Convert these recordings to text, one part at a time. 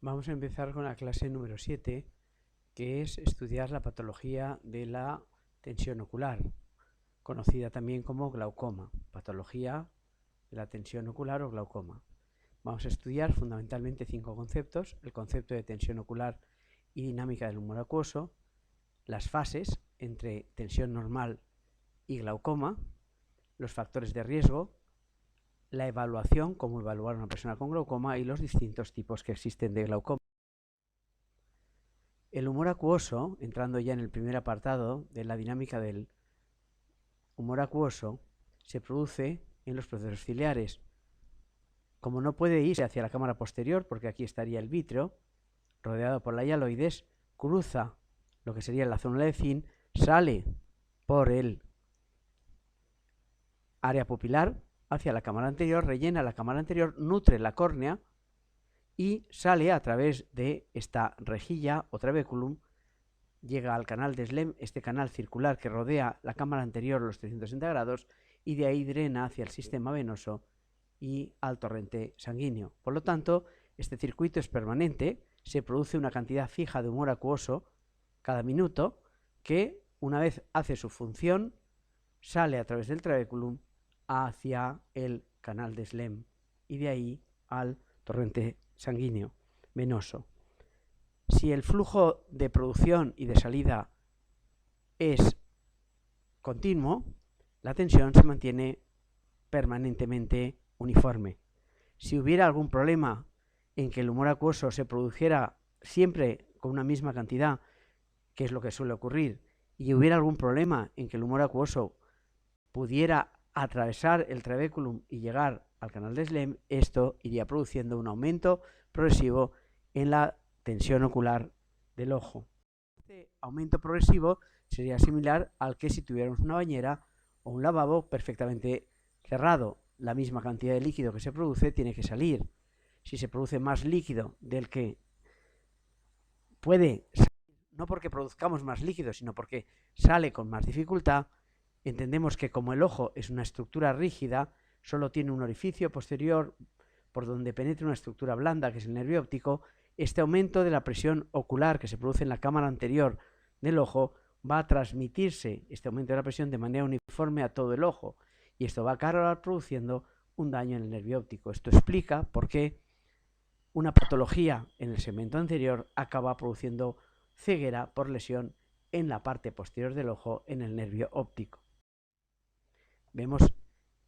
Vamos a empezar con la clase número 7, que es estudiar la patología de la tensión ocular, conocida también como glaucoma, patología de la tensión ocular o glaucoma. Vamos a estudiar fundamentalmente 5 conceptos: el concepto de tensión ocular y dinámica del humor acuoso, las fases entre tensión normal y glaucoma, los factores de riesgo, la evaluación, cómo evaluar a una persona con glaucoma y los distintos tipos que existen de glaucoma. El humor acuoso, entrando ya en el primer apartado de la dinámica del humor acuoso, se produce en los procesos ciliares. Como no puede irse hacia la cámara posterior, porque aquí estaría el vítreo, rodeado por la hialoides, cruza lo que sería la zona de Zinc, sale por el área pupilar hacia la cámara anterior, rellena la cámara anterior, nutre la córnea y sale a través de esta rejilla o trabeculum, llega al canal de Slem, este canal circular que rodea la cámara anterior a los 360 grados, y de ahí drena hacia el sistema venoso y al torrente sanguíneo. Por lo tanto, este circuito es permanente, se produce una cantidad fija de humor acuoso cada minuto que, una vez hace su función, sale a través del trabeculum hacia el canal de Slem y de ahí al torrente sanguíneo venoso. Si el flujo de producción y de salida es continuo, la tensión se mantiene permanentemente uniforme. Si hubiera algún problema en que el humor acuoso se produjera siempre con una misma cantidad, que es lo que suele ocurrir, y hubiera algún problema en que el humor acuoso pudiera atravesar el trabeculum y llegar al canal de Slem, esto iría produciendo un aumento progresivo en la tensión ocular del ojo. Este aumento progresivo sería similar al que si tuviéramos una bañera o un lavabo perfectamente cerrado. La misma cantidad de líquido que se produce tiene que salir. Si se produce más líquido del que puede salir, no porque produzcamos más líquido, sino porque sale con más dificultad, entendemos que como el ojo es una estructura rígida, solo tiene un orificio posterior por donde penetra una estructura blanda, que es el nervio óptico. Este aumento de la presión ocular que se produce en la cámara anterior del ojo va a transmitirse, este aumento de la presión, de manera uniforme a todo el ojo, y esto va a acabar produciendo un daño en el nervio óptico. Esto explica por qué una patología en el segmento anterior acaba produciendo ceguera por lesión en la parte posterior del ojo, en el nervio óptico. Vemos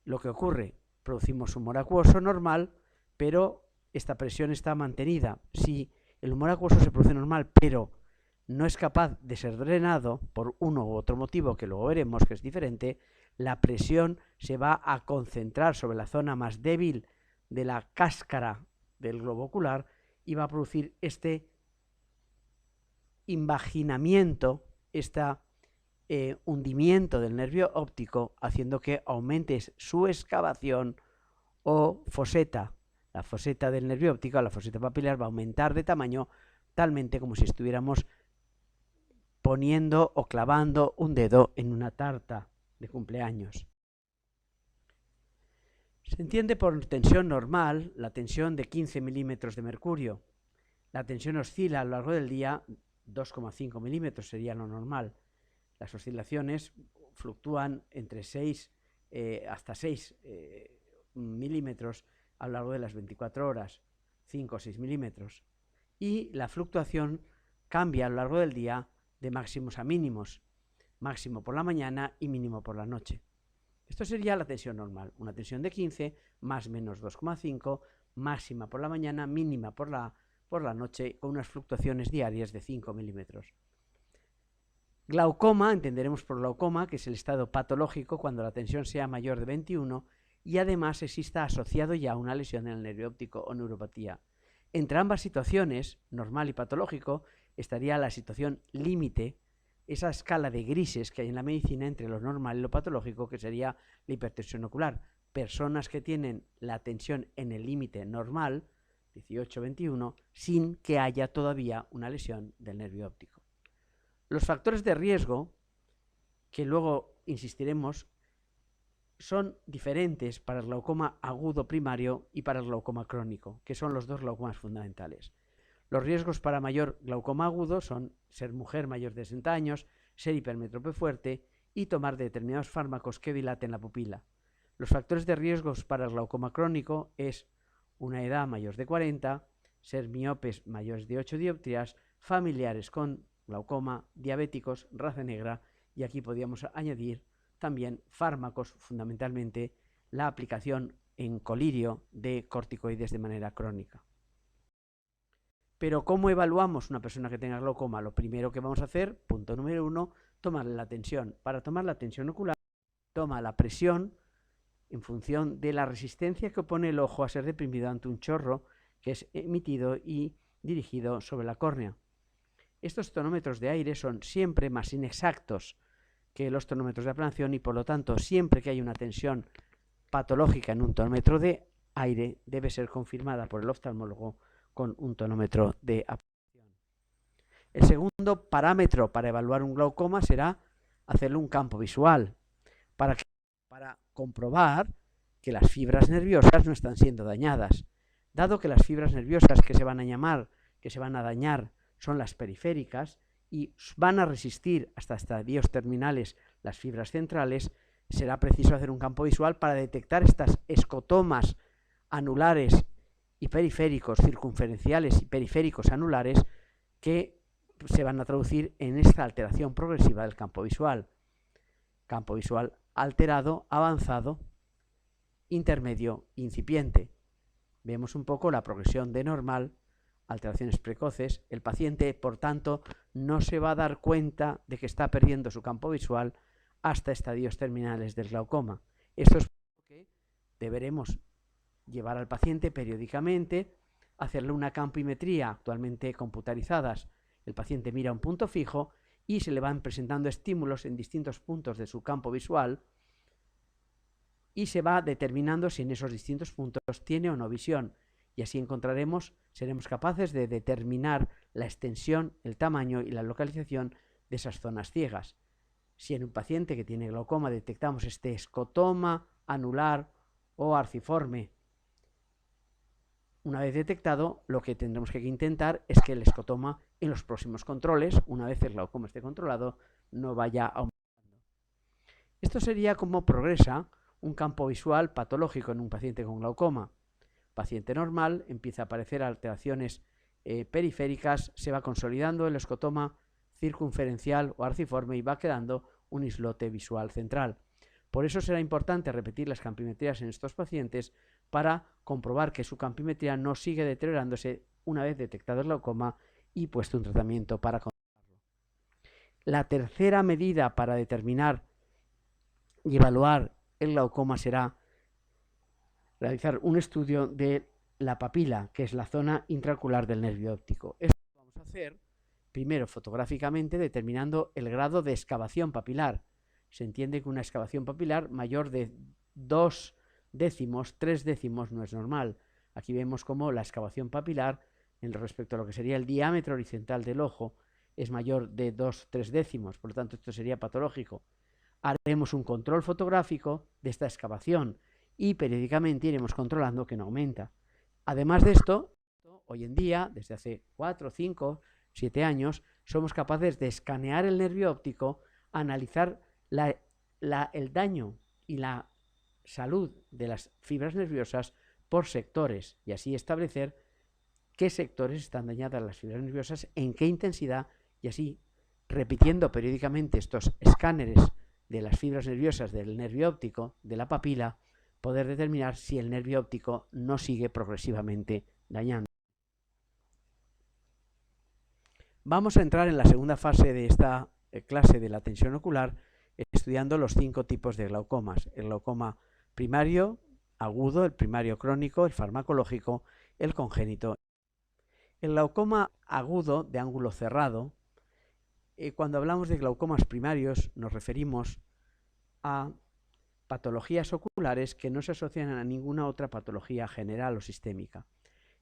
lo que ocurre: producimos humor acuoso normal, pero esta presión está mantenida. Si el humor acuoso se produce normal, pero no es capaz de ser drenado por uno u otro motivo, que luego veremos que es diferente, la presión se va a concentrar sobre la zona más débil de la cáscara del globo ocular y va a producir este invaginamiento, esta hundimiento del nervio óptico, haciendo que aumente su excavación o foseta. La foseta del nervio óptico, la foseta papilar, va a aumentar de tamaño talmente como si estuviéramos poniendo o clavando un dedo en una tarta de cumpleaños. Se entiende por tensión normal la tensión de 15 milímetros de mercurio. La tensión oscila a lo largo del día, 2,5 milímetros sería lo normal. Las oscilaciones fluctúan entre 6 hasta 6 milímetros a lo largo de las 24 horas, 5 o 6 milímetros. Y la fluctuación cambia a lo largo del día de máximos a mínimos, máximo por la mañana y mínimo por la noche. Esto sería la tensión normal, una tensión de 15, más menos 2,5, máxima por la mañana, mínima por la noche, con unas fluctuaciones diarias de 5 milímetros. Glaucoma, entenderemos por glaucoma, que es el estado patológico cuando la tensión sea mayor de 21 y además exista asociado ya una lesión en el nervio óptico o neuropatía. Entre ambas situaciones, normal y patológico, estaría la situación límite, esa escala de grises que hay en la medicina entre lo normal y lo patológico, que sería la hipertensión ocular. Personas que tienen la tensión en el límite normal, 18-21, sin que haya todavía una lesión del nervio óptico. Los factores de riesgo, que luego insistiremos, son diferentes para el glaucoma agudo primario y para el glaucoma crónico, que son los dos glaucomas fundamentales. Los riesgos para mayor glaucoma agudo son ser mujer mayor de 60 años, ser hipermétrope fuerte y tomar determinados fármacos que dilaten la pupila. Los factores de riesgos para el glaucoma crónico es una edad mayor de 40, ser miopes mayores de 8 dioptrías, familiares con glaucoma, diabéticos, raza negra, y aquí podríamos añadir también fármacos, fundamentalmente la aplicación en colirio de corticoides de manera crónica. Pero ¿cómo evaluamos una persona que tenga glaucoma? Lo primero que vamos a hacer, punto número 1, tomarle la tensión. Para tomar la tensión ocular, toma la presión en función de la resistencia que opone el ojo a ser deprimido ante un chorro que es emitido y dirigido sobre la córnea. Estos tonómetros de aire son siempre más inexactos que los tonómetros de aplanación y, por lo tanto, siempre que hay una tensión patológica en un tonómetro de aire, debe ser confirmada por el oftalmólogo con un tonómetro de aplanación. El segundo parámetro para evaluar un glaucoma será hacerle un campo visual para comprobar que las fibras nerviosas no están siendo dañadas. Dado que las fibras nerviosas que se van a dañar son las periféricas y van a resistir hasta estadios terminales las fibras centrales, será preciso hacer un campo visual para detectar estas escotomas anulares y periféricos, circunferenciales y periféricos anulares, que se van a traducir en esta alteración progresiva del campo visual. Campo visual alterado, avanzado, intermedio, incipiente. Vemos un poco la progresión de normal, alteraciones precoces. El paciente, por tanto, no se va a dar cuenta de que está perdiendo su campo visual hasta estadios terminales del glaucoma. Esto es lo que deberemos llevar al paciente periódicamente, hacerle una campimetría actualmente computarizadas. El paciente mira un punto fijo y se le van presentando estímulos en distintos puntos de su campo visual y se va determinando si en esos distintos puntos tiene o no visión, y así seremos capaces de determinar la extensión, el tamaño y la localización de esas zonas ciegas. Si en un paciente que tiene glaucoma detectamos este escotoma anular o arciforme, una vez detectado, lo que tendremos que intentar es que el escotoma en los próximos controles, una vez el glaucoma esté controlado, no vaya aumentando. Esto sería como progresa un campo visual patológico en un paciente con glaucoma. Paciente normal, empieza a aparecer alteraciones periféricas, se va consolidando el escotoma circunferencial o arciforme y va quedando un islote visual central. Por eso será importante repetir las campimetrías en estos pacientes para comprobar que su campimetría no sigue deteriorándose una vez detectado el glaucoma y puesto un tratamiento para controlarlo. La tercera medida para determinar y evaluar el glaucoma será realizar un estudio de la papila, que es la zona intraocular del nervio óptico. Esto lo vamos a hacer primero fotográficamente determinando el grado de excavación papilar. Se entiende que una excavación papilar mayor de 2 décimos, 3 décimos no es normal. Aquí vemos cómo la excavación papilar, en respecto a lo que sería el diámetro horizontal del ojo, es mayor de 2-3 décimos, por lo tanto esto sería patológico. Haremos un control fotográfico de esta excavación y periódicamente iremos controlando que no aumenta. Además de esto, hoy en día, desde hace 4, 5, 7 años, somos capaces de escanear el nervio óptico, analizar el daño y la salud de las fibras nerviosas por sectores y así establecer qué sectores están dañadas las fibras nerviosas, en qué intensidad, y así, repitiendo periódicamente estos escáneres de las fibras nerviosas del nervio óptico, de la papila, poder determinar si el nervio óptico no sigue progresivamente dañando. Vamos a entrar en la segunda fase de esta clase de la tensión ocular, estudiando los 5 tipos de glaucomas: el glaucoma primario, agudo, el primario crónico, el farmacológico, el congénito. El glaucoma agudo de ángulo cerrado, cuando hablamos de glaucomas primarios nos referimos a patologías oculares que no se asocian a ninguna otra patología general o sistémica.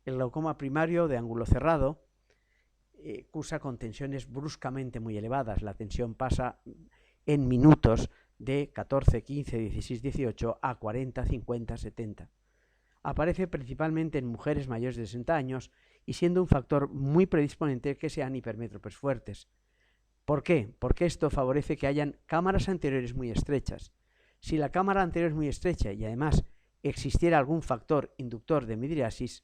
El glaucoma primario de ángulo cerrado cursa con tensiones bruscamente muy elevadas. La tensión pasa en minutos de 14, 15, 16, 18 a 40, 50, 70. aparece principalmente en mujeres mayores de 60 años y siendo un factor muy predisponente que sean hipermétropes fuertes. ¿Por qué? Porque esto favorece que hayan cámaras anteriores muy estrechas. Si la cámara anterior es muy estrecha y además existiera algún factor inductor de midriasis,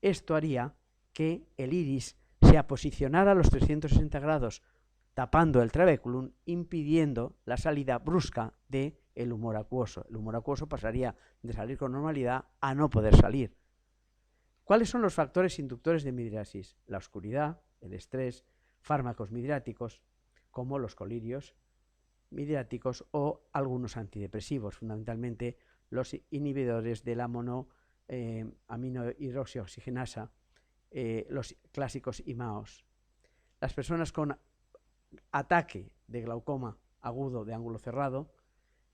esto haría que el iris se aposicionara a los 360 grados tapando el trabéculum, impidiendo la salida brusca del humor acuoso. El humor acuoso pasaría de salir con normalidad a no poder salir. ¿Cuáles son los factores inductores de midriasis? La oscuridad, el estrés, fármacos midriáticos, como los colirios midriáticos o algunos antidepresivos, fundamentalmente los inhibidores de la monoaminohidroxioxigenasa, los clásicos IMAOs. Las personas con ataque de glaucoma agudo de ángulo cerrado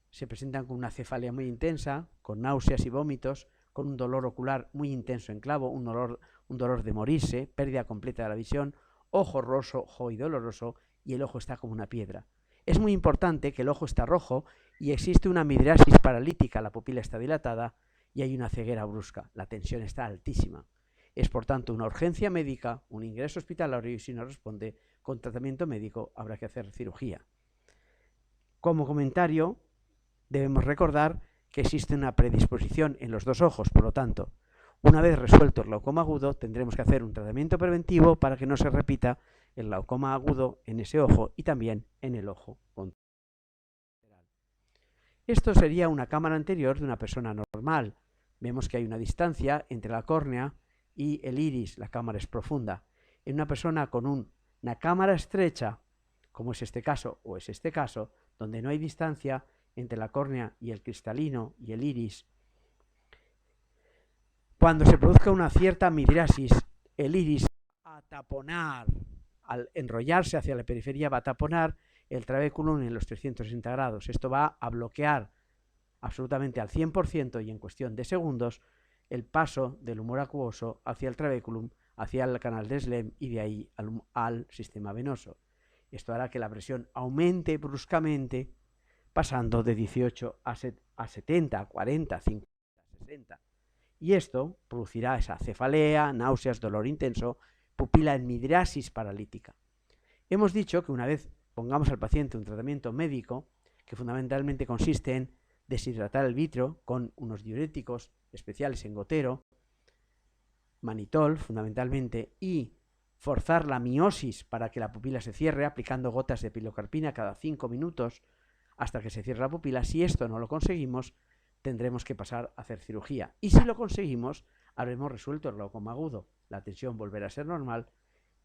se presentan con una cefalea muy intensa, con náuseas y vómitos, con un dolor ocular muy intenso en clavo, un dolor de morirse, pérdida completa de la visión, ojo rojo y doloroso, y el ojo está como una piedra. Es muy importante que el ojo está rojo y existe una midriasis paralítica, la pupila está dilatada y hay una ceguera brusca, la tensión está altísima. Es por tanto una urgencia médica, un ingreso hospitalario y si no responde con tratamiento médico habrá que hacer cirugía. Como comentario, debemos recordar que existe una predisposición en los dos ojos, por lo tanto, una vez resuelto el glaucoma agudo, tendremos que hacer un tratamiento preventivo para que no se repita el glaucoma agudo en ese ojo y también en el ojo contralateral. Esto sería una cámara anterior de una persona normal. Vemos que hay una distancia entre la córnea y el iris, la cámara es profunda. En una persona con una cámara estrecha, como es este caso o es este caso, donde no hay distancia entre la córnea y el cristalino y el iris, cuando se produzca una cierta midriasis, el iris va a taponar, al enrollarse hacia la periferia, va a taponar el trabéculum en los 360 grados. Esto va a bloquear absolutamente al 100% y en cuestión de segundos el paso del humor acuoso hacia el trabéculum, hacia el canal de Slem y de ahí al sistema venoso. Esto hará que la presión aumente bruscamente, pasando de 18 a 70, a 40, 50, 60. Y esto producirá esa cefalea, náuseas, dolor intenso, pupila en midriasis paralítica. Hemos dicho que una vez pongamos al paciente un tratamiento médico, que fundamentalmente consiste en deshidratar el vitrio con unos diuréticos especiales en gotero, manitol fundamentalmente, y forzar la miosis para que la pupila se cierre aplicando gotas de pilocarpina cada 5 minutos hasta que se cierre la pupila. Si esto no lo conseguimos, tendremos que pasar a hacer cirugía. Y si lo conseguimos, habremos resuelto el glaucoma agudo. La tensión volverá a ser normal,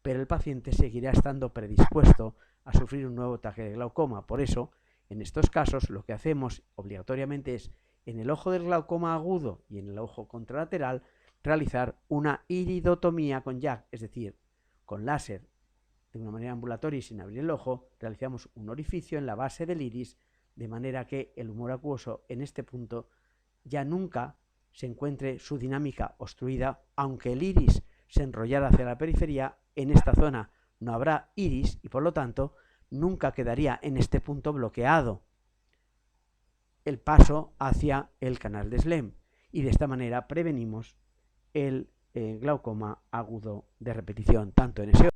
pero el paciente seguirá estando predispuesto a sufrir un nuevo ataque de glaucoma. Por eso, en estos casos, lo que hacemos obligatoriamente es, en el ojo del glaucoma agudo y en el ojo contralateral, realizar una iridotomía con YAG, es decir, con láser de una manera ambulatoria y sin abrir el ojo, realizamos un orificio en la base del iris, de manera que el humor acuoso en este punto ya nunca se encuentre su dinámica obstruida, aunque el iris se enrollara hacia la periferia, en esta zona no habrá iris y por lo tanto nunca quedaría en este punto bloqueado el paso hacia el canal de Slem y de esta manera prevenimos el glaucoma agudo de repetición, tanto en ese ojo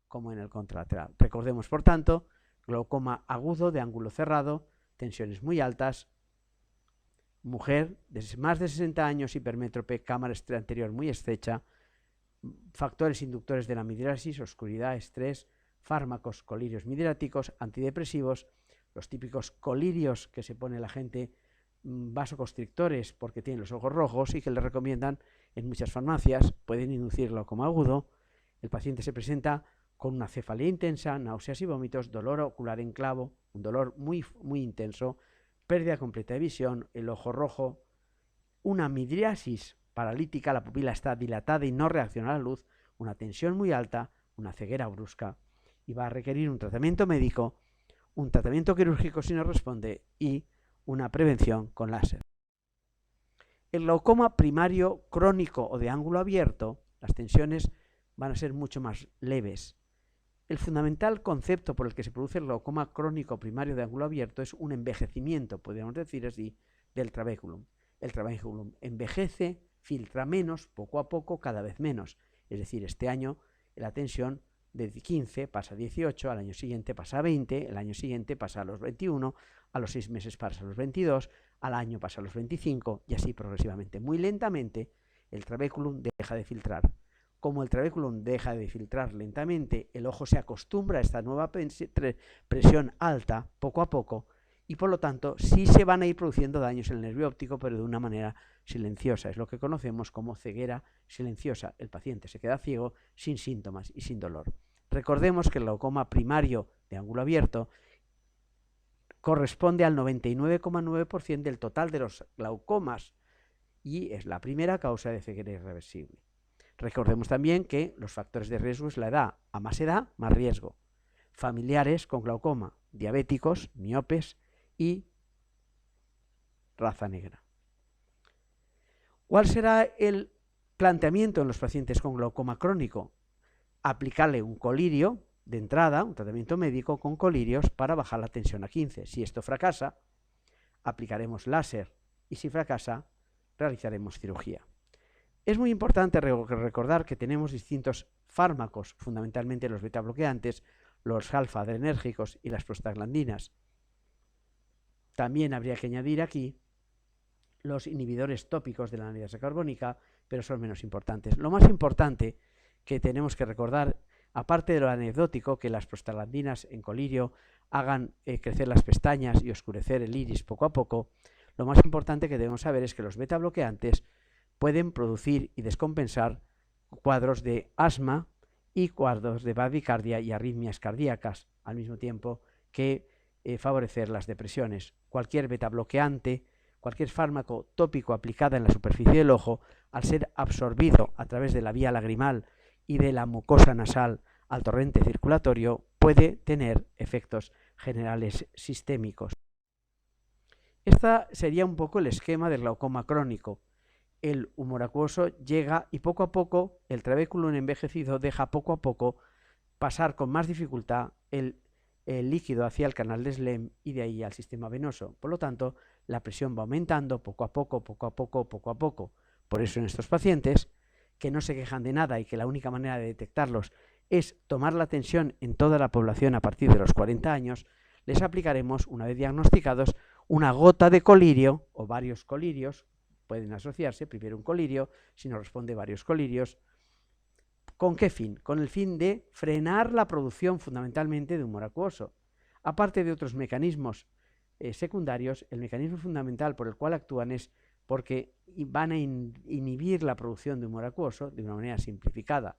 como en el contralateral. Recordemos, por tanto, glaucoma agudo de ángulo cerrado, tensiones muy altas, mujer de más de 60 años, hipermétrope, cámara anterior muy estrecha, factores inductores de la midriasis, oscuridad, estrés, fármacos, colirios midriáticos, antidepresivos, los típicos colirios que se pone la gente, vasoconstrictores porque tienen los ojos rojos y que le recomiendan en muchas farmacias, pueden inducir glaucoma agudo. El paciente se presenta con una cefalea intensa, náuseas y vómitos, dolor ocular en clavo, un dolor muy intenso, pérdida completa de visión, el ojo rojo, una midriasis paralítica, la pupila está dilatada y no reacciona a la luz, una tensión muy alta, una ceguera brusca y va a requerir un tratamiento médico, un tratamiento quirúrgico si no responde y una prevención con láser. El glaucoma primario crónico o de ángulo abierto, las tensiones van a ser mucho más leves. El fundamental concepto por el que se produce el glaucoma crónico primario de ángulo abierto es un envejecimiento, podríamos decir así, del trabéculum. el trabéculum envejece, filtra menos, poco a poco, cada vez menos. Es decir, este año la tensión de 15 pasa a 18, al año siguiente pasa a 20, el año siguiente pasa a los 21, a los 6 meses pasa a los 22, al año pasa a los 25 y así progresivamente. Muy lentamente el trabéculum deja de filtrar. Como el trabéculum deja de filtrar lentamente, el ojo se acostumbra a esta nueva presión alta poco a poco y por lo tanto sí se van a ir produciendo daños en el nervio óptico, pero de una manera silenciosa. Es lo que conocemos como ceguera silenciosa. El paciente se queda ciego sin síntomas y sin dolor. Recordemos que el glaucoma primario de ángulo abierto corresponde al 99,9% del total de los glaucomas y es la primera causa de ceguera irreversible. Recordemos también que los factores de riesgo es la edad. A más edad, más riesgo. Familiares con glaucoma, diabéticos, miopes y raza negra. ¿Cuál será el planteamiento en los pacientes con glaucoma crónico? Aplicarle un colirio de entrada, un tratamiento médico con colirios para bajar la tensión a 15. Si esto fracasa, aplicaremos láser y si fracasa, realizaremos cirugía. Es muy importante recordar que tenemos distintos fármacos, fundamentalmente los betabloqueantes, los alfa-adrenérgicos y las prostaglandinas. También habría que añadir aquí los inhibidores tópicos de la anhidasa carbónica, pero son menos importantes. Lo más importante que tenemos que recordar, aparte de lo anecdótico, que las prostaglandinas en colirio hagan crecer las pestañas y oscurecer el iris poco a poco, lo más importante que debemos saber es que los betabloqueantes pueden producir y descompensar cuadros de asma y cuadros de bradicardia y arritmias cardíacas, al mismo tiempo que favorecer las depresiones. Cualquier betabloqueante, cualquier fármaco tópico aplicado en la superficie del ojo, al ser absorbido a través de la vía lagrimal y de la mucosa nasal al torrente circulatorio, puede tener efectos generales sistémicos. Este sería un poco el esquema del glaucoma crónico. El humor acuoso llega y poco a poco el trabéculum envejecido deja poco a poco pasar con más dificultad el líquido hacia el canal de Slem y de ahí al sistema venoso. Por lo tanto, la presión va aumentando poco a poco, poco a poco, poco a poco. Por eso en estos pacientes que no se quejan de nada y que la única manera de detectarlos es tomar la tensión en toda la población a partir de los 40 años, les aplicaremos, una vez diagnosticados, una gota de colirio o varios colirios. Pueden asociarse, primero un colirio, si no responde varios colirios. ¿Con qué fin? Con el fin de frenar la producción fundamentalmente de humor acuoso. Aparte de otros mecanismos secundarios, el mecanismo fundamental por el cual actúan es porque van a inhibir la producción de humor acuoso de una manera simplificada.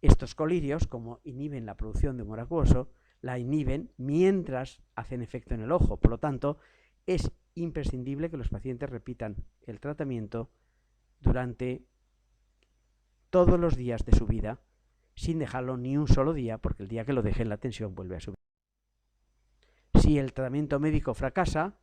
Estos colirios, como inhiben la producción de humor acuoso, la inhiben mientras hacen efecto en el ojo. Por lo tanto, es imprescindible que los pacientes repitan el tratamiento durante todos los días de su vida, sin dejarlo ni un solo día, porque el día que lo dejen la tensión vuelve a subir. Si el tratamiento médico fracasa,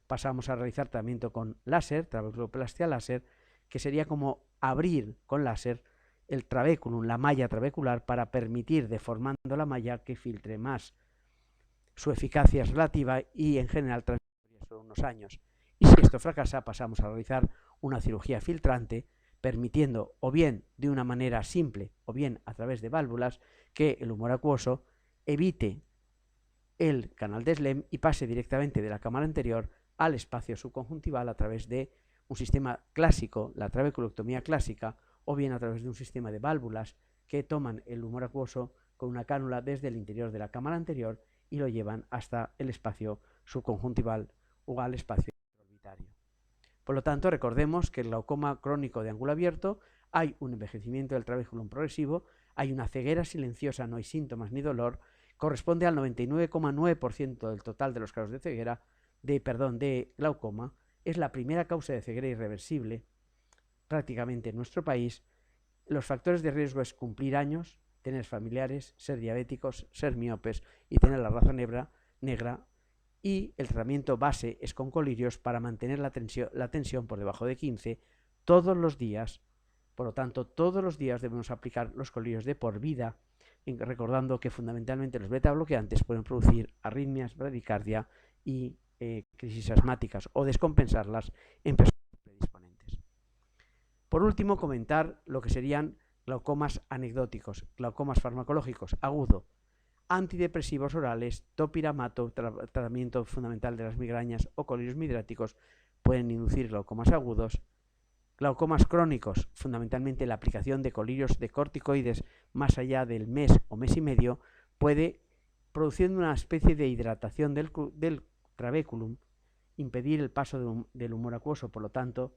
pasamos a realizar tratamiento con láser, trabeculoplastia láser, que sería como abrir con láser el trabéculum, la malla trabecular, para permitir, deformando la malla, que filtre más. Su eficacia es relativa y en general transcurre solo unos años. Y si esto fracasa, pasamos a realizar una cirugía filtrante, permitiendo o bien de una manera simple o bien a través de válvulas que el humor acuoso evite el canal de Slem y pase directamente de la cámara anterior al espacio subconjuntival a través de un sistema clásico, la trabeculectomía clásica, o bien a través de un sistema de válvulas que toman el humor acuoso con una cánula desde el interior de la cámara anterior y lo llevan hasta el espacio subconjuntival o al espacio orbitario. Por lo tanto, recordemos que en el glaucoma crónico de ángulo abierto hay un envejecimiento del trabéculum progresivo, hay una ceguera silenciosa, no hay síntomas ni dolor, corresponde al 99,9% del total de los casos de ceguera, de glaucoma, es la primera causa de ceguera irreversible prácticamente en nuestro país. Los factores de riesgo es cumplir años, tener familiares, ser diabéticos, ser miopes y tener la raza negra, y el tratamiento base es con colirios para mantener la tensión por debajo de 15 todos los días. Por lo tanto, todos los días debemos aplicar los colirios de por vida, recordando que fundamentalmente los beta bloqueantes pueden producir arritmias, bradicardia y crisis asmáticas o descompensarlas en personas predispuestas. Por último, comentar lo que serían glaucomas anecdóticos, glaucomas farmacológicos, agudo, antidepresivos orales, topiramato, tratamiento fundamental de las migrañas o colirios midriáticos, pueden inducir glaucomas agudos. Glaucomas crónicos, fundamentalmente la aplicación de colirios de corticoides más allá del mes o mes y medio, puede, produciendo una especie de hidratación del trabéculum, impedir el paso del humor acuoso. Por lo tanto,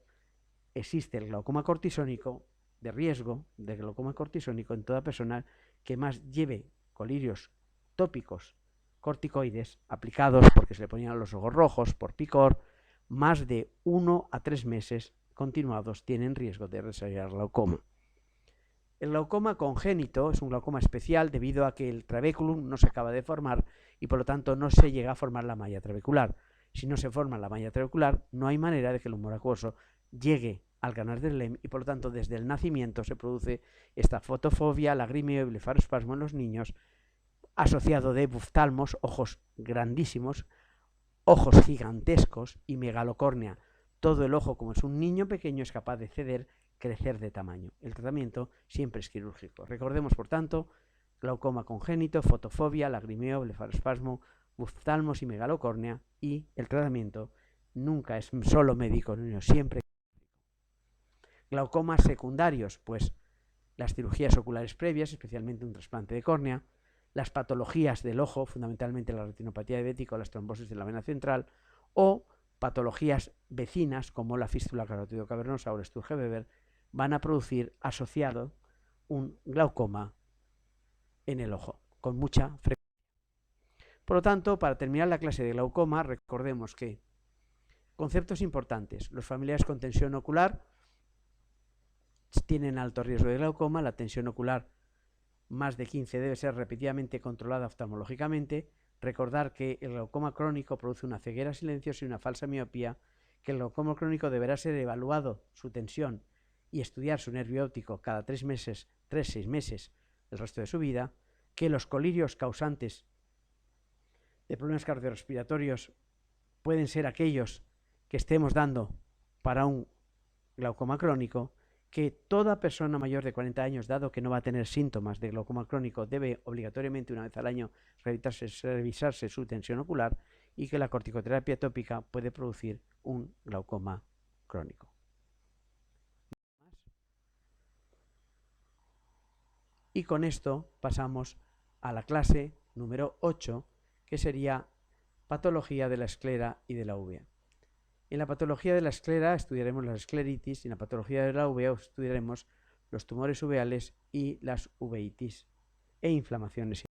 existe el glaucoma cortisónico, de riesgo de glaucoma cortisónico en toda persona que más lleve colirios tópicos corticoides aplicados, porque se le ponían los ojos rojos por picor, más de 1 a 3 meses continuados, tienen riesgo de desarrollar glaucoma. El glaucoma congénito es un glaucoma especial debido a que el trabéculum no se acaba de formar y por lo tanto no se llega a formar la malla trabecular. Si no se forma la malla trabecular, no hay manera de que el humor acuoso llegue al canal del Lem y por lo tanto desde el nacimiento se produce esta fotofobia, lagrimeo y blefarospasmo en los niños, asociado de buftalmos, ojos grandísimos, ojos gigantescos y megalocórnea. Todo el ojo, como es un niño pequeño, es capaz de ceder, crecer de tamaño. El tratamiento siempre es quirúrgico. Recordemos, por tanto, glaucoma congénito, fotofobia, lagrimeo, blefarospasmo, buftalmos y megalocórnea, y el tratamiento nunca es solo médico, sino siempre. Glaucomas secundarios, pues las cirugías oculares previas, especialmente un trasplante de córnea, las patologías del ojo, fundamentalmente la retinopatía diabética o las trombosis de la vena central, o patologías vecinas como la fístula carótido cavernosa o el Sturge-Weber, van a producir asociado un glaucoma en el ojo, con mucha frecuencia. Por lo tanto, para terminar la clase de glaucoma, recordemos que conceptos importantes: los familiares con tensión ocular tienen alto riesgo de glaucoma, la tensión ocular más de 15 debe ser repetidamente controlada oftalmológicamente. Recordar que el glaucoma crónico produce una ceguera silenciosa y una falsa miopía, que el glaucoma crónico deberá ser evaluado su tensión y estudiar su nervio óptico cada 3 meses, 6 meses el resto de su vida, que los colirios causantes de problemas cardiorrespiratorios pueden ser aquellos que estemos dando para un glaucoma crónico, que toda persona mayor de 40 años, dado que no va a tener síntomas de glaucoma crónico, debe obligatoriamente una vez al año revisarse su tensión ocular, y que la corticoterapia tópica puede producir un glaucoma crónico. Y con esto pasamos a la clase número 8, que sería patología de la esclera y de la uvea. En la patología de la esclera estudiaremos la escleritis y en la patología de la uvea estudiaremos los tumores uveales y las uveitis e inflamaciones